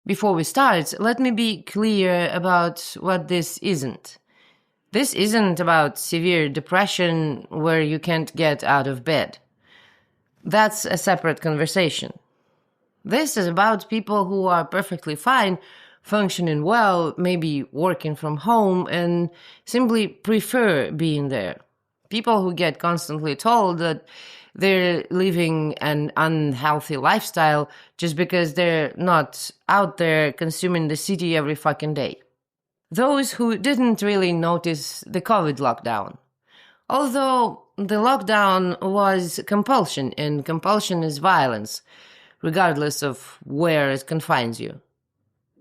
Before we start, let me be clear about what this isn't. This isn't about severe depression where you can't get out of bed. That's a separate conversation. This is about people who are perfectly fine, functioning well, maybe working from home, and simply prefer being there. People who get constantly told that they're living an unhealthy lifestyle just because they're not out there consuming the city every fucking day. Those who didn't really notice the COVID lockdown. Although the lockdown was compulsion, and compulsion is violence, regardless of where it confines you.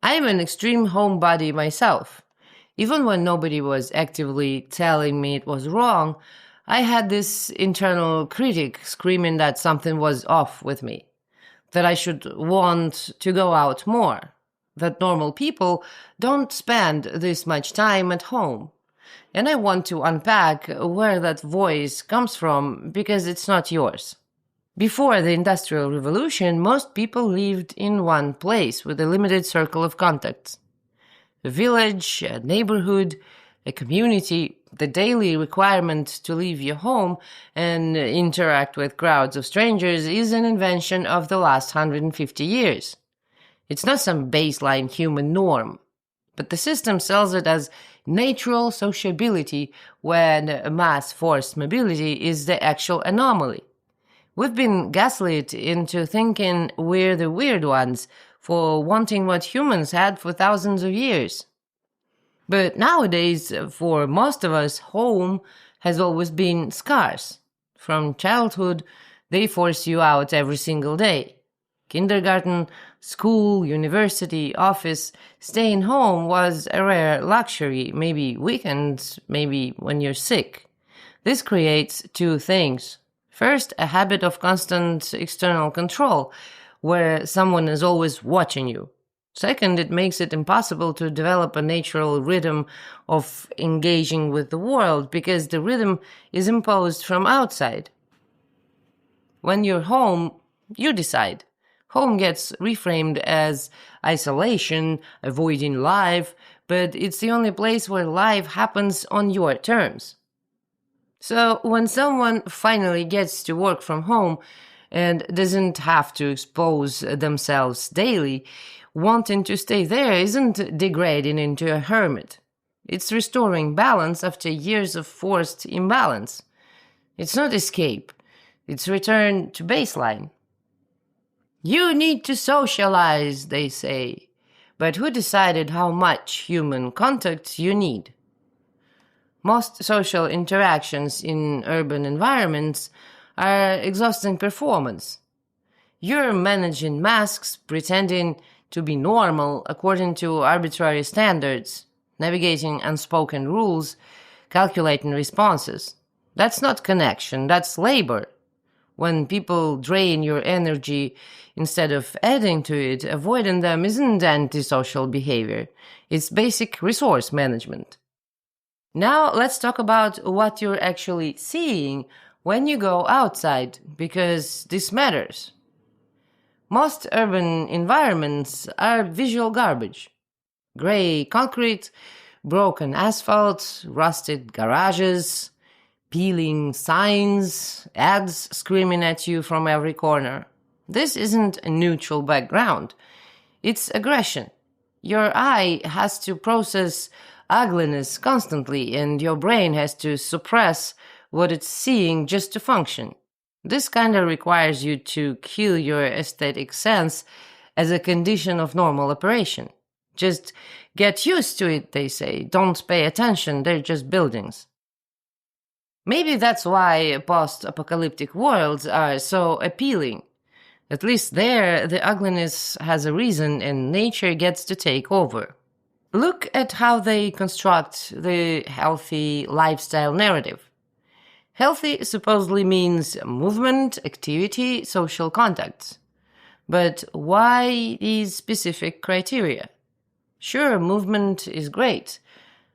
I'm an extreme homebody myself. Even when nobody was actively telling me it was wrong, I had this internal critic screaming that something was off with me, that I should want to go out more, that normal people don't spend this much time at home. And I want to unpack where that voice comes from because it's not yours. Before the Industrial Revolution, most people lived in one place with a limited circle of contacts. A village, a neighborhood, a community, the daily requirement to leave your home and interact with crowds of strangers is an invention of the last 150 years. It's not some baseline human norm, but the system sells it as natural sociability when mass forced mobility is the actual anomaly. We've been gaslit into thinking we're the weird ones for wanting what humans had for thousands of years. But nowadays, for most of us, home has always been scarce. From childhood, they force you out every single day. Kindergarten, school, university, office, staying home was a rare luxury, maybe weekends, maybe when you're sick. This creates two things. First, a habit of constant external control, where someone is always watching you. Second, it makes it impossible to develop a natural rhythm of engaging with the world, because the rhythm is imposed from outside. When you're home, you decide. Home gets reframed as isolation, avoiding life, but it's the only place where life happens on your terms. So when someone finally gets to work from home and doesn't have to expose themselves daily, wanting to stay there isn't degrading into a hermit. It's restoring balance after years of forced imbalance. It's not escape. It's return to baseline. You need to socialize, they say. But who decided how much human contact you need? Most social interactions in urban environments are exhausting performance. You're managing masks, pretending to be normal according to arbitrary standards, navigating unspoken rules, calculating responses. That's not connection, that's labor. When people drain your energy instead of adding to it, avoiding them isn't antisocial behavior. It's basic resource management. Now let's talk about what you're actually seeing when you go outside, because this matters. Most urban environments are visual garbage. Gray concrete, broken asphalt, rusted garages, peeling signs, ads screaming at you from every corner. This isn't a neutral background. It's aggression. Your eye has to process ugliness constantly, and your brain has to suppress what it's seeing just to function. This kind of requires you to kill your aesthetic sense as a condition of normal operation. Just get used to it, they say. Don't pay attention, they're just buildings. Maybe that's why post-apocalyptic worlds are so appealing. At least there, the ugliness has a reason and nature gets to take over. Look at how they construct the healthy lifestyle narrative. Healthy supposedly means movement, activity, social contacts. But why these specific criteria? Sure, movement is great.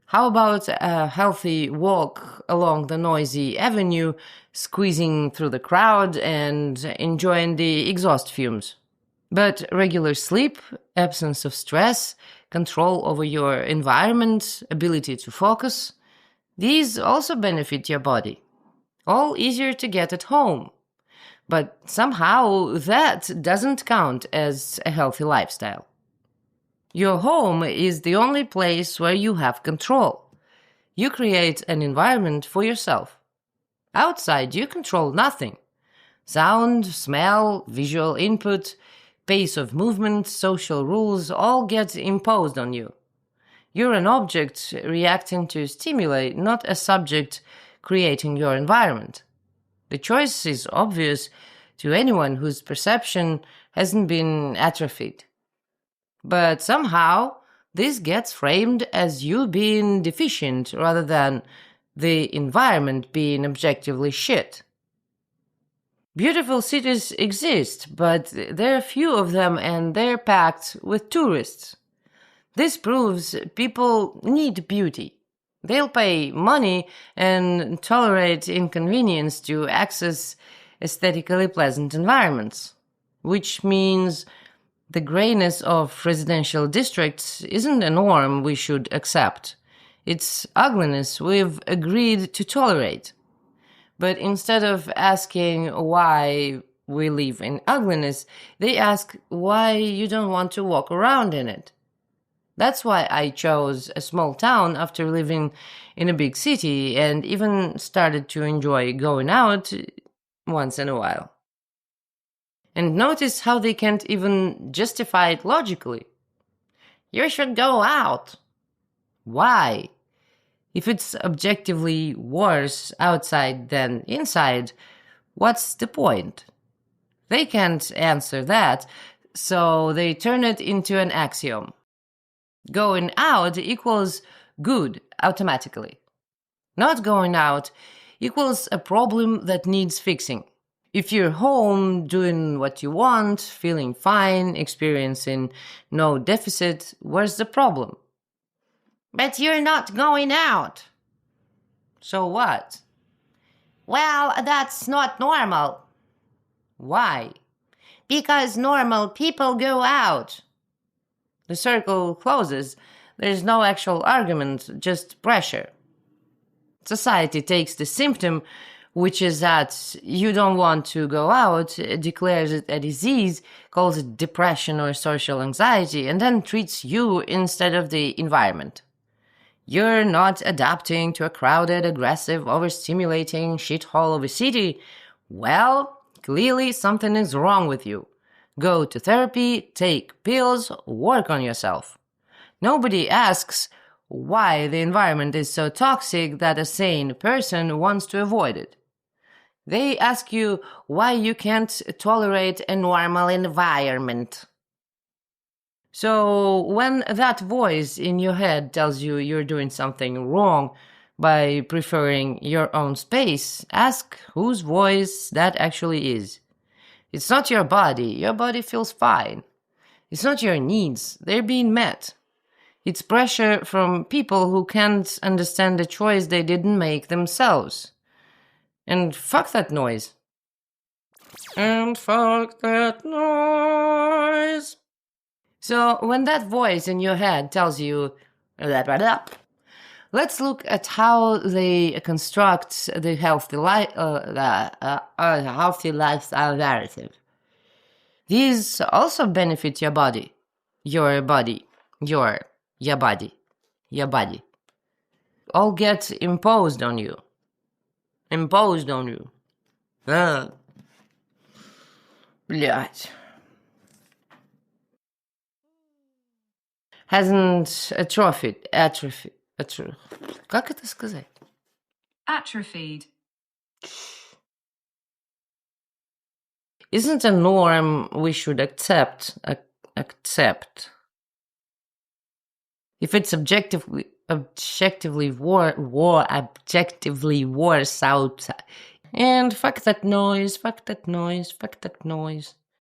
How about a healthy walk along the noisy avenue, squeezing through the crowd and enjoying the exhaust fumes? But regular sleep, absence of stress, control over your environment, ability to focus, these also benefit your body. All easier to get at home. But somehow that doesn't count as a healthy lifestyle. Your home is the only place where you have control. You create an environment for yourself. Outside, you control nothing. Sound, smell, visual input, pace of movement, social rules all get imposed on you. You're an object reacting to stimuli, not a subject creating your environment. The choice is obvious to anyone whose perception hasn't been atrophied. But somehow, this gets framed as you being deficient rather than the environment being objectively shit. Beautiful cities exist, but there are few of them and they're packed with tourists. This proves people need beauty. They'll pay money and tolerate inconvenience to access aesthetically pleasant environments, which means the grayness of residential districts isn't a norm we should accept. It's ugliness we've agreed to tolerate. But instead of asking why we live in ugliness, they ask why you don't want to walk around in it. That's why I chose a small town after living in a big city and even started to enjoy going out once in a while. And notice how they can't even justify it logically. You should go out. Why? If it's objectively worse outside than inside, what's the point? They can't answer that, so they turn it into an axiom. Going out equals good automatically. Not going out equals a problem that needs fixing. If you're home doing what you want, feeling fine, experiencing no deficit, where's the problem? But you're not going out. So what? Well, that's not normal. Why? Because normal people go out. The circle closes. There's no actual argument, just pressure. Society takes the symptom, which is that you don't want to go out, declares it a disease, calls it depression or social anxiety, and then treats you instead of the environment. You're not adapting to a crowded, aggressive, overstimulating shithole of a city. Well, clearly something is wrong with you. Go to therapy, take pills, work on yourself. Nobody asks why the environment is so toxic that a sane person wants to avoid it. They ask you why you can't tolerate a normal environment. So when that voice in your head tells you you're doing something wrong by preferring your own space, ask whose voice that actually is. It's not your body feels fine. It's not your needs, they're being met. It's pressure from people who can't understand the choice they didn't make themselves. And fuck that noise. And fuck that noise. So when that voice in your head tells you, let's look at how they construct the healthy lifestyle narrative. These also benefit your body. Your body. Your body. Your body. All get imposed on you. Imposed on you. Блядь. Hasn't atrophied. Как это сказать? Atrophied. Isn't a norm we should accept. If it's objectively worse outside. And fuck that noise.